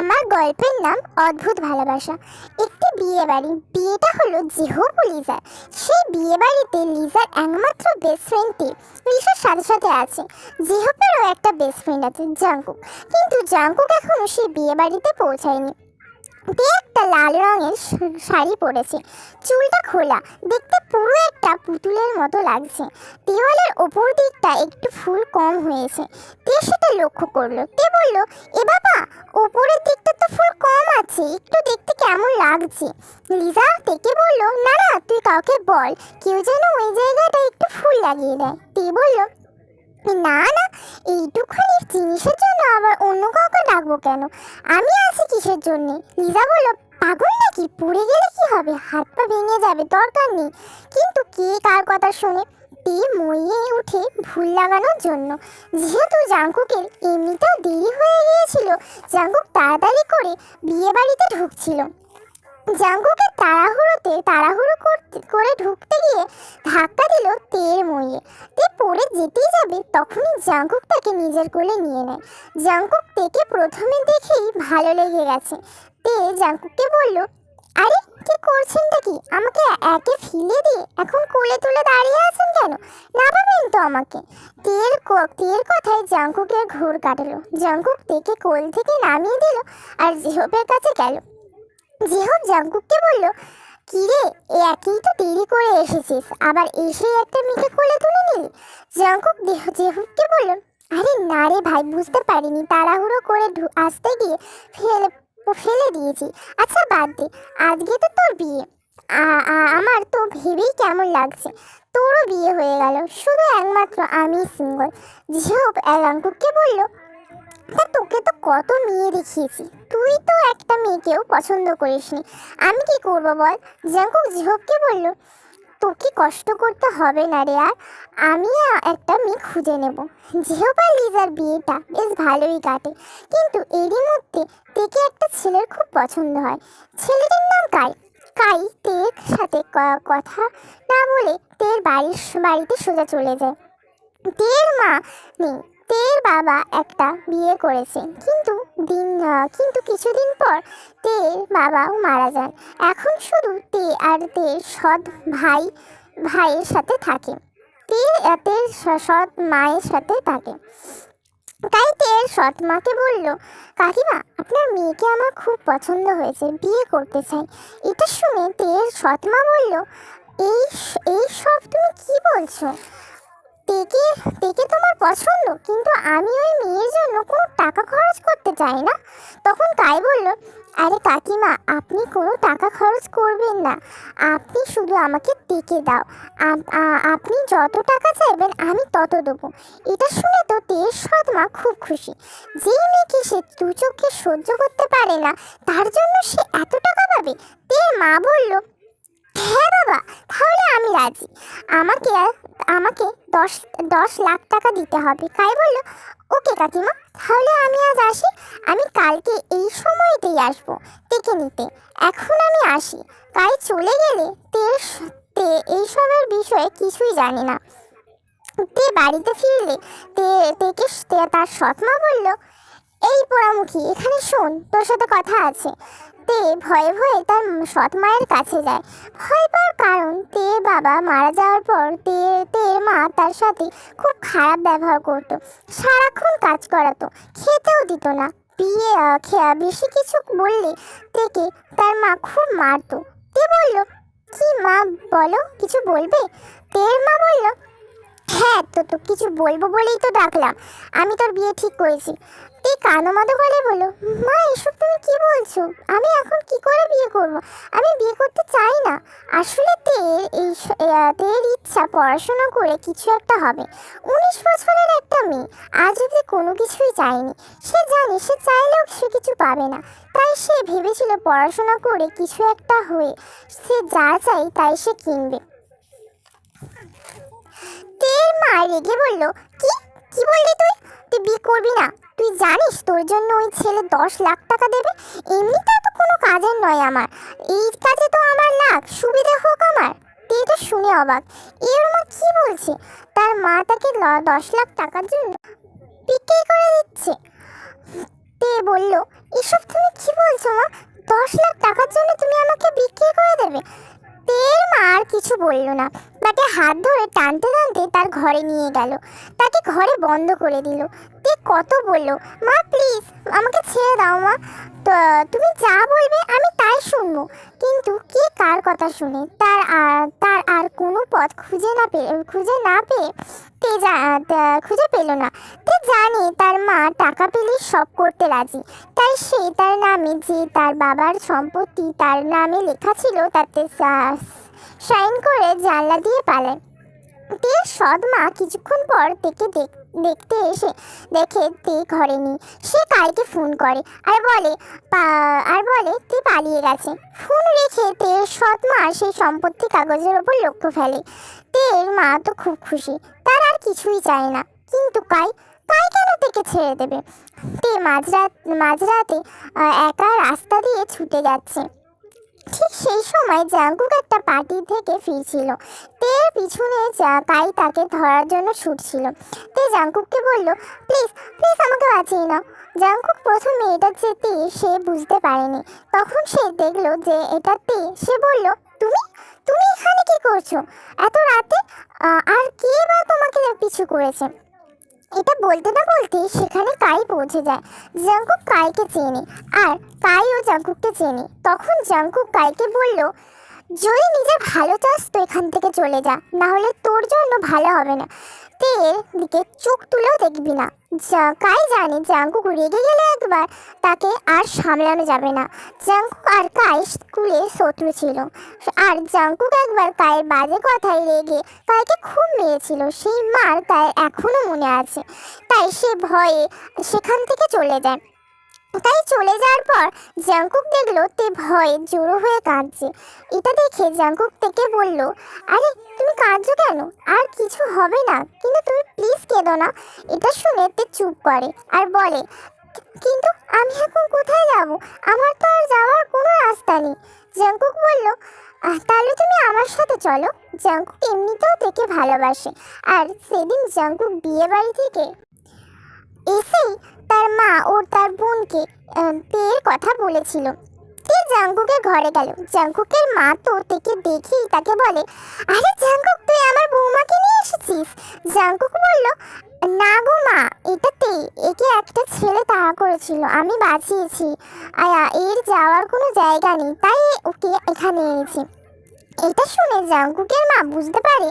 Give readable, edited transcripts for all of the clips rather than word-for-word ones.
আমার গল্পের নাম অদ্ভুত ভালোবাসা। একটি বিয়ে বাড়ি। বিয়েটা হলো জিহোপ ও লিজার। সেই বিয়ে বাড়িতে লিজার একমাত্র বেস্ট ফ্রেন্ডটি লিসার সাথে সাথে আছে। জিহোপেরও একটা বেস্ট ফ্রেন্ড আছে, জাঙ্কুক। কিন্তু জাঙ্কুক এখনো সেই বিয়ে বাড়িতে পৌঁছায়নি। তে একটা লাল রঙের শাড়ি পরেছে, চুলটা খোলা, দেখতে পুরো একটা পুতুলের মতো লাগছে। দেওয়ালের ওপর দিকটা একটু ফুল কম হয়েছে। তে সেটা লক্ষ্য করলো। তে বলল, এ বাবা, ওপরের দিকটা তো ফুল কম আছে, একটু দেখতে কেমন লাগছে। লিজা তেকে বলল, না না, তুই কাউকে বল, কেউ যেন ওই জায়গাটা একটু ফুল লাগিয়ে দেয়। তে বলল, না না, এইটুখানি জিনিসের জন্য আবার অন্য কাউকে ডাকবো কেন? আমি আছি কিসের জন্য? লিজা বলল, পাগল নাকি? পড়ে গেলে কি হবে? হাত পা ভেঙে যাবে, দরকার নেই। কিন্তু কে কার কথা শোনে? তে মইয়ে উঠে ফুল লাগানোর জন্য। যেহেতু জাঙ্কুকের এমনিতেও দেরি হয়ে গিয়েছিল, জাঙ্কুক তাড়াতাড়ি করে বিয়ে বাড়িতে ঢুকছিল। জাঙ্কুকের তাড়াহুড়ো করে ঢুকতে গিয়ে ধাক্কা দিল তের মইয়ে। তে পড়ে যেতেই যাবে, তখনই জাঙ্কুক তাকে নিজের কোলে নিয়ে নেয়। জাঙ্কুক তেকে প্রথমে দেখেই ভালো লেগে গেছে। তে জাঙ্কুককে বলল, আরে কি করছেনটা কি? আমাকে একে ফেলে দিয়ে এখন কোলে তুলে দাঁড়িয়ে আছেন কেন? না পাবেন তো আমাকে। তের কথায় জাঙ্কুকের ঘোর কাটলো। জাঙ্কুক তেকে কোল থেকে নামিয়ে দিল আর জিহোপের কাছে গেল। জিহোপ জাঙ্কুককে বলল, কিরে, একেই তো দেরি করে এসেছিস, আবার এসে একটা মেয়েকে কোলে তুলে নিলি? জাঙ্কুক জিহোপকে বলল, আরে না রে ভাই, বুঝতে পারিনি, তাড়াহুড়ো করে আসতে গিয়ে ফেলে দিয়েছি। আচ্ছা বাদ দে, আজকে তো তোর বিয়ে। আমার তো ভেবেই কেমন লাগছে, তোরও বিয়ে হয়ে গেল, শুধু একমাত্র আমি সিঙ্গল। জিহোপ জাঙ্কুককে বলল, তা তোকে তো কত মেয়ে দেখিয়েছি, তুই তো একটা মেয়েকেও পছন্দ করিসনি, আমি কি করব বল? জাঙ্কুক জিহোপকে বলল, তোকে কষ্ট করতে হবে না রে, আর আমি একটা মেয়ে খুঁজে নেব। জিহোপ আর লিজার বিয়েটা বেশ ভালোই কাটে, কিন্তু এরই মধ্যে তেকে একটা ছেলের খুব পছন্দ হয়। ছেলেটির নাম কাই। কাই তের সাথে কথা না বলে তের বাড়িতে সোজা চলে যায়। তের মা নেই, তের বাবা একটা বিয়ে করেছে, কিন্তু কিছুদিন পর তের বাবাও মারা যান। এখন শুধু তে আর তের সৎ ভাইয়ের সাথে থাকে। তের সৎ মায়ের সাথে থাকে। তাই তের সৎ মাকে বলল, কাকিমা, আপনার মেয়েকে আমার খুব পছন্দ হয়েছে, বিয়ে করতে চাই। এটা শুনে তের সৎ মা বলল, এই সব তুমি কি বলছো? তেকে তোমার পছন্দ, কিন্তু আমি ওই মেয়ের জন্য কোনো টাকা খরচ করতে চাই না। তখন কাই বলল, আরে কাকিমা, আপনি কোনো টাকা খরচ করবেন না, আপনি শুধু আমাকে তেকে দাও, আপনি যত টাকা চাইবেন আমি তত দেবো। এটা শুনে তো তের সৎমা খুব খুশি। যেই মেয়েকে সে দু চোখে সহ্য করতে পারে না, তার জন্য সে এত টাকা পাবে। তের মা বলল, হ্যাঁ বাবা, তাহলে আমি রাজি, আমাকে আমাকে 10 লাখ টাকা দিতে হবে। কাই বলল, ওকে কাকিমা, তাহলে আমি আজ আসি, আমি কালকে এই সময়তেই আসবো দেখে নিতে, এখন আমি আসি। কাই চলে গেলে তে এইসবের বিষয়ে কিছুই জানে না। তে বাড়িতে ফিরলে তেকে তার সৎমা বলল, এই পোড়ামুখী, এখানে শোন, তোর সাথে কথা আছে। তে ভয়ে ভয়ে তার সৎ মায়ের কাছে যায়। ভয় পাওয়ার কারণ, তের বাবা মারা যাওয়ার পর তের মা তার সাথে খুব খারাপ ব্যবহার করতো, সারাক্ষণ কাজ করাতো, খেতেও দিত না। বেশি কিছু বললে তেকে তার মা খুব মারতো। তে বলল, কি মা, বলো, কিছু বলবে? তের মা বলল, হ্যাঁ, তো কিছু বলবো বলেই তো ডাকলাম, আমি তোর বিয়ে ঠিক করেছি। এই কানোমাদো বলে বলো, মা এসব তুমি কি বলছো? আমি এখন কি করে বিয়ে করব? আমি বিয়ে করতে চাই না। আসলে তের ইচ্ছা পড়াশোনা করে কিছু একটা হবে। 19 বছরের একটা মেয়ে, আজ অব্দি কোনো কিছুই চায়নি। সে জানে সে চাইলেও সে কিছু পাবে না, তাই সে ভেবেছিল পড়াশোনা করে কিছু একটা হয়ে সে যা চাই তাই সে কিনবে। তের মা রেগে বলল, কি বললি তুই? তুই বিয়ে করবি না? তুই জানিস তোর জন্য ওই ছেলে 10 লাখ টাকা দেবে? এমনিতে তো কোনো কাজের নয় আমার, এই কাজে তো আমার লাখ, সুবিধা হোক আমার। তুই তো শুনে অবাক, এর মা কি বলছে? তার মা তাকে 10 লাখ টাকার জন্য বিক্রি করে দিচ্ছে। তে বলল, এসব তুমি কি বলছো মা? 10 লাখ টাকার জন্য তুমি আমাকে বিক্রি করে দেবে? তের মা আর কিছু বলল না, তাকে হাত ধরে টানতে টানতে তার ঘরে নিয়ে গেল, তাকে ঘরে বন্ধ করে দিল। তে কত বলল, মা প্লিজ আমাকে ছেড়ে দাও মা, তো তুমি যা বলবে আমি তাই শুনবো। কিন্তু কে কার কথা শুনে? তার আর কোনো পথ খুঁজে না পেয়ে খুঁজে পেল না। তে জানে তার মা টাকা পেলে সব করতে রাজি, তাই সে তার নামে যে তার বাবার সম্পত্তি তার নামে লেখা ছিল তাতে সাইন করে জানলা দিয়ে পালায়। তে সৎ মা কিছুক্ষণ পর তেকে দেখতে এসে দেখে তে ঘরে নেই। সে কাইকে ফোন করে আর বলে তে পালিয়ে গেছে। ফোন রেখে তে সৎ মা সেই সম্পত্তি কাগজের ওপর লক্ষ্য ফেলে। তের মা তো খুব খুশি, তার আর কিছুই চায় না। কিন্তু কাই কেন তেকে ছেড়ে দেবে? তে মাঝরাতে একা রাস্তা দিয়ে ছুটে যাচ্ছে। ঠিক সেই সময় জাঙ্কুক একটা পার্টি থেকে ফিরছিল। তের পিছনে কাই তাকে ধরার জন্য ছুটছিল। তে জাঙ্কুককে বলল, প্লিজ প্লিজ আমাকে বাঁচিয়ে নাও। জাঙ্কুক প্রথমে এটা যে তে সে বুঝতে পারেনি। তখন সে দেখলো যে এটা তে। সে বলল, তুমি তুমি এখানে কি করছো এত রাতে? আর কে বা তোমাকে পিছু করেছে? এটা বলতে না বলতে সেখানে কাই পৌঁছে যায়। জাঙ্কুক কাইকে চেনে আর কাইও জাঙ্কুককে চেনে। তখন জাঙ্কুক কাইকে বলল, যদি নিজের ভালো চাস তো এখান থেকে চলে যা, না হলে তোর জন্য ভালো হবে না। তের দিকে চোখ তুলেও দেখবি না। কাই জানে জাঙ্কুক রেগে গেলে একবার তাকে আর সামলানো যাবে না। জাঙ্কুক আর কাই স্কুলে শত্রু ছিল, আর জাঙ্কুক একবার কায়ের বাজে কথায় রেগে কাইকে খুব মেরেছিল। সেই মার কায়ের এখনো মনে আছে, তাই সে ভয়ে সেখান থেকে চলে যায়। তাই চলে যাওয়ার পর জাঙ্কুক দেখলো তে ভয়ে জড়ো হয়ে কাঁদছে। এটা দেখে জাঙ্কুক থেকে বলল, আরে তুমি কাঁদছো কেন? আর কিছু হবে না, কিন্তু তুমি প্লিজ কেঁদো না। এটা শুনে তে চুপ করে আর বলে, কিন্তু আমি এখন কোথায় যাব? আমার তো আর যাওয়ার কোনো রাস্তা নেই। জাঙ্কুক বলল, তাহলে তুমি আমার সাথে চলো। জাঙ্কুক এমনিতেও তেকে ভালোবাসে, আর সেদিন জাঙ্কুক বিয়ে বাড়ি থেকে এসেই তার মা ও তার বোনকে তের কথা বলেছিল। তে জাঙ্কুকের ঘরে গেল। জাঙ্কুকের মা তো তেকে দেখেই তাকে বলে, আরে জাঙ্কুক, তুই আমার বৌমাকে নিয়ে এসেছিস? জাঙ্কুক বলল, না গো মা, এটা তে, একে একটা ছেলে তাড়া করেছিল, আমি বাঁচিয়েছি। এর যাওয়ার কোনো জায়গা নেই, তাই ওকে এখানে এনেছি। এটা শুনে জাঙ্কুকের মা বুঝতে পারে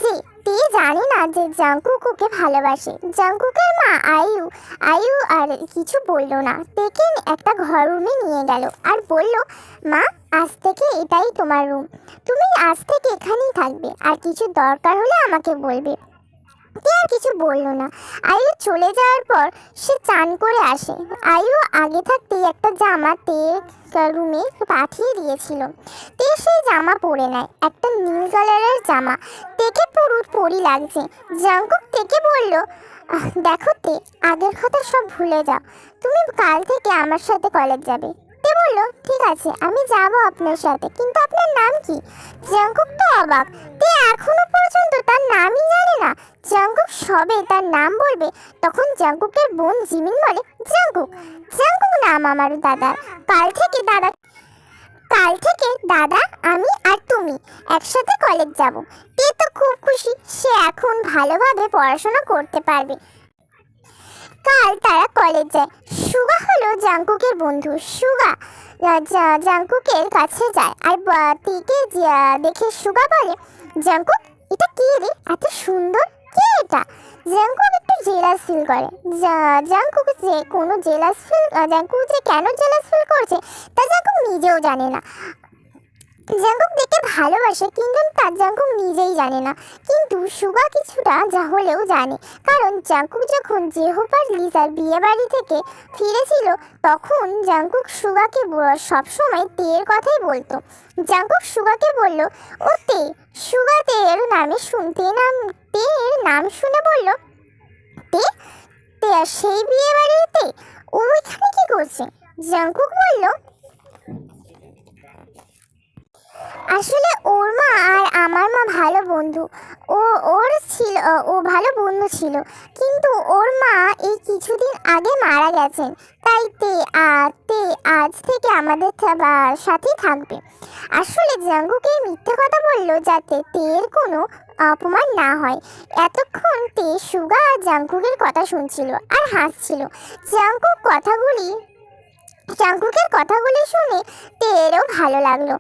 যে তে জানে না যে জাঙ্কুক ওকে ভালোবাসে। জাঙ্কুকের মা আয়ু আর কিছু বলল না, তেকে একটা ঘর রুমে নিয়ে গেল আর বলল, মা আজ থেকে এটাই তোমার রুম, তুমি আজ থেকে এখানেই থাকবে, আর কিছু দরকার হলে আমাকে বলবে। তে আর কিছু বলল না। আয়ু চলে যাওয়ার পর সে চান করে আসে। আয়ু আগে থাকতেই একটা জামা তে রুমে পাঠিয়ে দিয়েছিল। তে সেই জামা পরে নেয়, একটা নীল কালারের জামা। তেকে পুরো পরি লাগছে। জাঙ্কুক তেকে বলল, দেখো তে, আগের কথা সব ভুলে যাও, তুমি কাল থেকে আমার সাথে কলেজ যাবে। তে বলল, ঠিক আছে আমি যাব আপনার সাথে, কিন্তু আপনার নাম কি? জাঙ্কুক তো অবাক, তে এখনো পর্যন্ত তার নামই জানে না। জাঙ্কুক সবে তার নাম বলবে, তখন জাঙ্কুকের বোন জিমিন বলে, জাঙ্কুক নাম আমার দাদার, কাল থেকে দাদা আমি আর তুমি একসাথে কলেজ যাব। তে তো খুব খুশি, সে এখন ভালোভাবে পড়াশোনা করতে পারবে। কাল তারা কলেজ যায়। সুগা হলো জাঙ্কুকের বন্ধু। সুগা জাঙ্কুকের কাছে যায় আর তেকে দেখে সুগা বলে, জাঙ্কুক, এটা কি রে, এত সুন্দর, কে এটা? জাঙ্কুক একটু জেলাস ফিল করে। জাঙ্কুক যে কেন জেলাস ফিল করছে তা জাঙ্কুক নিজেও জানে না। জাঙ্কুক দেখে ভালোবাসে, কিন্তু তার জাঙ্কুক নিজেই জানে না। কিন্তু সুগা কিছুটা যা হলেও জানে, কারণ জাঙ্কুক যখন জেহোপার লিজার বিয়ে বাড়ি থেকে ফিরেছিল তখন জাঙ্কুক সুগাকে সবসময় তের কথাই বলতো। জাঙ্কুক সুগাকে বলল, ও তে। সুগা তের নাম শুনে বলল, তে সেই বিয়ে বাড়িতে ও এখানে কি করছে? জাঙ্কুক বলল, আসলে ওর মা আর আমার মা ভালো বন্ধু। ও ওর ছিল ও ভালো বন্ধু ছিল, কিন্তু ওর মা এই কিছুদিন আগে মারা গেছেন। তাই তে আজ থেকে আমাদের সাথেই থাকবে। আসলে জাঙ্কুকে মিথ্যে কথা বললো যাতে তের কোনো অপমান না হয়। এতক্ষণ তে সুগা আর জাঙ্কুকের কথা শুনছিল আর হাসছিল। জাঙ্কুক কথাগুলি জাঙ্কুকের কথাগুলি শুনে তেরও ভালো লাগলো।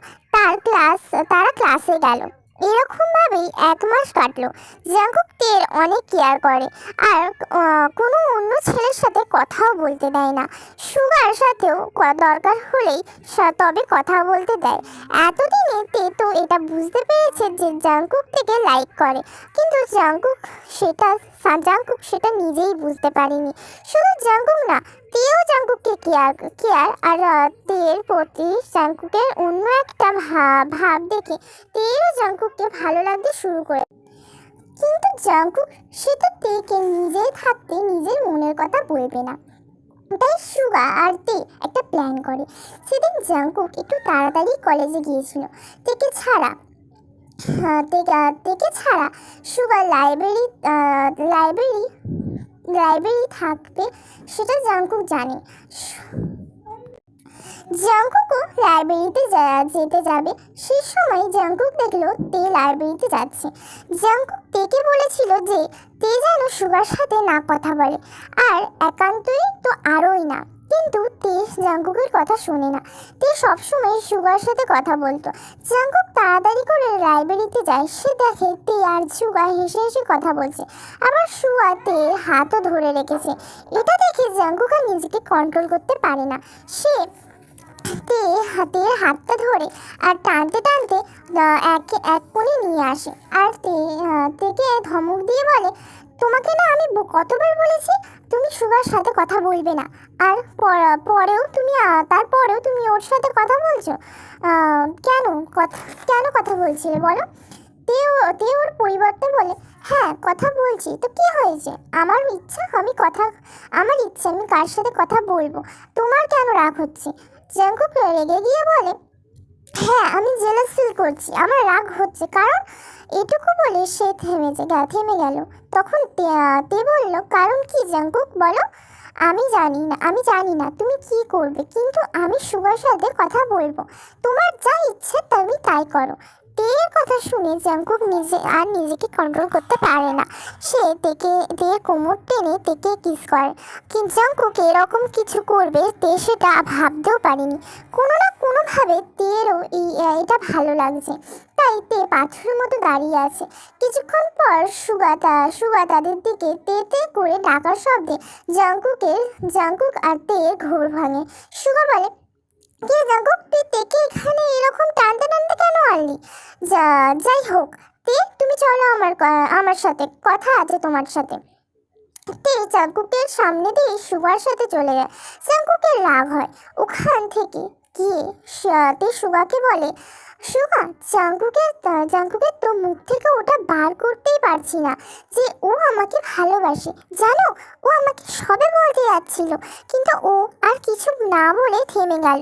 তারা ক্লাসে গেল। এরকম ভাবেই 1 মাস কাটলো। জাঙ্কুক তের অনেক কেয়ার করে আর কোনো অন্য ছেলের সাথে কথাও বলতে দেয় না। সুগার সাথেও দরকার হলেই তবে কথা বলতে দেয়। এতদিনে তে তো এটা বুঝতে পেরেছে যে জাঙ্কুক থেকে লাইক করে, কিন্তু জাঙ্কুক সেটা নিজেই বুঝতে পারেনি। শুধু জাঙ্কুক না, তেও জাঙ্কুককে কেয়ার আর তের প্রতি জাঙ্কুকের অন্য একটা ভাব দেখে তেরও জাঙ্কুককে ভালো লাগতে শুরু করে। কিন্তু জাঙ্কুক সে তো তেকে নিজেই থাকতে নিজের মনের কথা বলবে না। তাই সুগা আর তে একটা প্ল্যান করে। সেদিন জাঙ্কুক একটু তাড়াতাড়ি কলেজে গিয়েছিল তেকে ছাড়া। তেকে ছাড়া সুগা লাইব্রেরি থাকবে সেটা জাঙ্কুক জানে। জাঙ্কুকও লাইব্রেরিতে যেতে যাবে। সেই সময় জাঙ্কুক দেখলো তে লাইব্রেরিতে যাচ্ছে। জাঙ্কুক তেকে বলেছিল যে তে যেন সুগার সাথে না কথা বলে, আর একান্তই তো আরোই না। কিন্তু তে জাঙ্কুকের কথা শোনে না। তে সবসময় সুগার সাথে কথা বলতো। জাঙ্কুক তাড়াতাড়ি করে লাইব্রেরিতে যায়। সে দেখে তে আর সুগা হেসে হেসে কথা বলছে, আবার সুগা তে হাতও ধরে রেখেছে। এটা দেখে জাঙ্কুক আর নিজেকে কন্ট্রোল করতে পারে না। সে হাতের হাতটা ধরে আর টানতে টানতে এক কোণে নিয়ে আসে আর তেকে ধমক দিয়ে বলে, তোমাকে না আমি কতবার বলেছি তুমি সুগার সাথে কথা বলবে না, আর তারপরেও তুমি ওর সাথে কথা বলছো। কেন কথা বলছিলে বলো? তে ওর পরিবর্তে বলে, হ্যাঁ কথা বলছি তো কি হয়েছে, আমার ইচ্ছা আমি কার সাথে কথা বলবো, তোমার কেন রাগ হচ্ছে? জাঙ্কুক রেগে গিয়ে বলে, হ্যাঁ আমি জেলাস ফিল করছি, আমার রাগ হচ্ছে। কারণ এটুকু বলে সে থেমে গেল। তখন তে বলল, কারণ কি জাঙ্কুক বলো? আমি জানি না তুমি কি করবে, কিন্তু আমি সুগার সাথে কথা বলবো। তোমার যা ইচ্ছে তুমি তাই করো। তের কথা শুনে জাঙ্কুক নিজেকে কন্ট্রোল করতে পারে না। সে তের কোমর টেনে তেকে কিস করে। কিন্তু জাঙ্কুক এরকম কিছু করবে তে সেটা ভাবতেও পারেনি। কোনো না কোনোভাবে তেরও এটা ভালো লাগছে। তাই তে পাথরের মতো দাঁড়িয়ে আছে। কিছুক্ষণ পর সুগা তাদের দিকে তে তে করে ডাকার শব্দে জাঙ্কুক আর তের ঘোর ভাঙে। সুগা বলে, কে জাঙ্কুক, তুই তেকে এখানে এরকম টানতে টানতে কেন আনলি? যাই হোক তে, তুমি চলো আমার সাথে, কথা আছে তোমার সাথে। তে জাঙ্কুকের সামনে দিয়ে সুগার সাথে চলে যায়। জাঙ্কুকের রাগ হয়। ওখান থেকে গিয়ে তে সুগাকে বলে, সুগা, জাঙ্কুকের তো মুখ থেকে ওটা বার করতেই পারছি না যে ও আমাকে ভালোবাসে। জানো, ও আমাকে সবে বলতে যাচ্ছিল, কিন্তু ও আর কিছু না বলে থেমে গেল।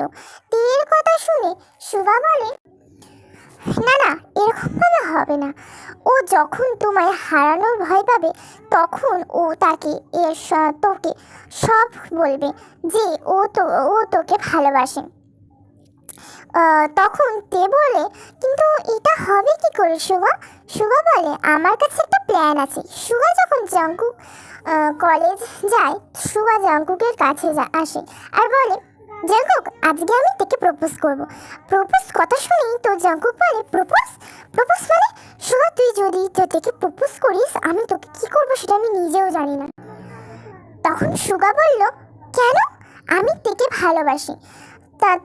তের কথা শুনে সুগা বলে, না না, এরকমভাবে হবে না। ও যখন তোমায় হারানোর ভয় পাবে তখন ও তোকে সব বলবে যে ও তোকে ভালোবাসে। তখন তে বলে, কিন্তু এটা হবে কি করে সুগা? সুগা বলে, আমার কাছে একটা প্ল্যান আছে। সুগা যখন জাঙ্কুক কলেজ যায়, সুগা জাঙ্কুকের কাছে আসে আর বলে, জাঙ্কুক, আজকে আমি তোকে প্রপোজ করব। প্রপোজ কথা শুনেই তো জাঙ্কুক বলে, প্রপোজ মানে? সুগা, তুই যদি তোকে প্রপোজ করিস আমি তোকে কি করবো সেটা আমি নিজেও জানি না। তখন সুগা বলল, কেন? আমি তোকে ভালোবাসি, তাই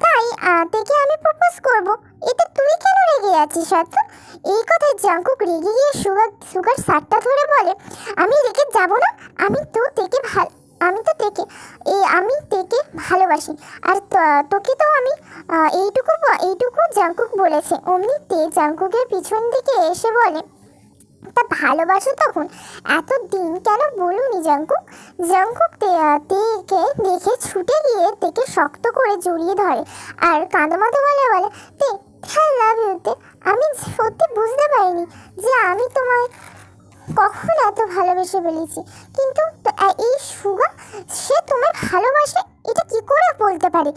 তেকে আমি প্রপোজ করব। এতে তুই কেন রেগে আছিস এত? এই কথায় জাঙ্কুক রেগে গিয়ে সুগার সারটা ধরে বলে, আমি রেগে যাব না, আমি তো তেকে ভালোবাসি, আর তোকে তো আমি এইটুকু জাঙ্কুক বলেছে। অমনি তে জাঙ্কুকের পিছন দিকে এসে বলে, তা ভালোবাসো তখন এতদিন কেন বলুনি জাঙ্কুক? জাঙ্কুক তেকে দেখে ছুটে গিয়ে তেকে শক্ত করে জড়িয়ে ধরে আর কাঁদোমাদো বলে, তে হ্যাঁ লাভ ইউতে। আমি সত্যি বুঝতে পারিনি যে আমি তোমায় কখন এত ভালোবেসে ফেলেছি। কিন্তু এই সুগা, সে তোমায় ভালোবাসে এটা কি করে বলতে পারে?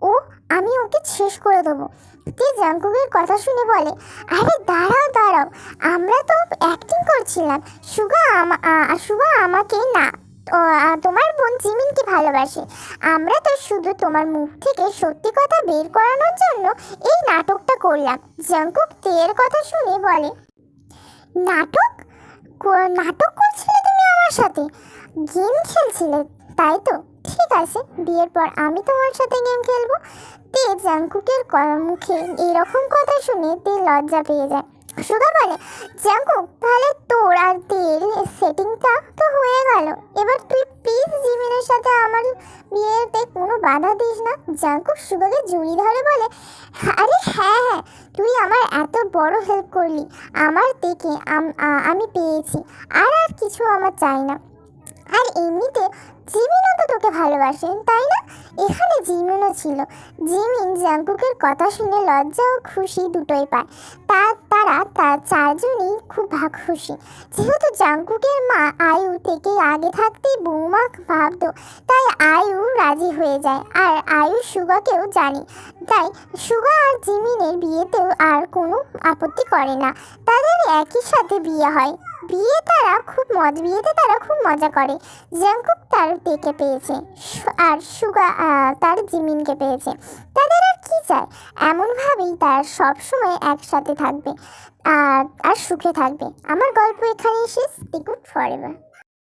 ও, আমি ওকে শেষ করে দেবো। তে জাঙ্কুকের কথা শুনে বলে, আরে দাঁড়াও দাঁড়াও, আমরা তো অ্যাক্টিং করছিলাম। সুগা আমাকে না, তোমার বোন জিমিনকে ভালোবাসে। আমরা তো শুধু তোমার মুখ থেকে সত্যি কথা বের করানোর জন্য এই নাটকটা করলাম। জাঙ্কুক তের কথা শুনে বলে, নাটক? নাটক করছিলে তুমি আমার সাথে? গেম খেলছিলে তাই তো? ঠিক আছে, বিয়ের পর আমি তোমার সাথে গেম খেলবো। তে জাঙ্কুকের মুখে এরকম কথা শুনে তে লজ্জা পেয়ে যায়। সুগা বলে, জাঙ্কুক তাহলে তোর আর তের সেটিংটা তো হয়ে গেল, এবার তুই প্লিজ জিমিনের সাথে আমার বিয়েতে কোনো বাধা দিস না। জাঙ্কুক সুগাকে জড়িয়ে ধরে বলে, আরে হ্যাঁ হ্যাঁ, তুই আমার এত বড় হেল্প করলি, আমার থেকে আমি পেয়েছি, আর আর কিছু আমার চাই না। আর এমনিতে জিমিনও তো তোকে ভালোবাসেন তাই না? এখানে জিমিনও ছিল। জিমিন জাঙ্কুকের কথা শুনে লজ্জা ও খুশি দুটোই পায়। তার চারজনই খুব খুশি। যেহেতু জাঙ্কুকের মা আয়ু থেকে আগে থাকতেই বৌমা ভাবতো, তাই আয়ু রাজি হয়ে যায়। আর আয়ু সুগাকেও জানে, তাই সুগা আর জিমিনের বিয়েতেও আর কোনো আপত্তি করে না। তাদের একই সাথে বিয়ে হয়। বিয়েতে তারা খুব মজা করে। জাঙ্কুক তার তেকে পেয়েছে, আর সুগা তার জিমিনকে পেয়েছে। তাদের আর কি চায়? এমনভাবেই তারা সবসময় একসাথে থাকবে আর সুখে থাকবে। আমার গল্প এখানেই শেষ। Stay good forever.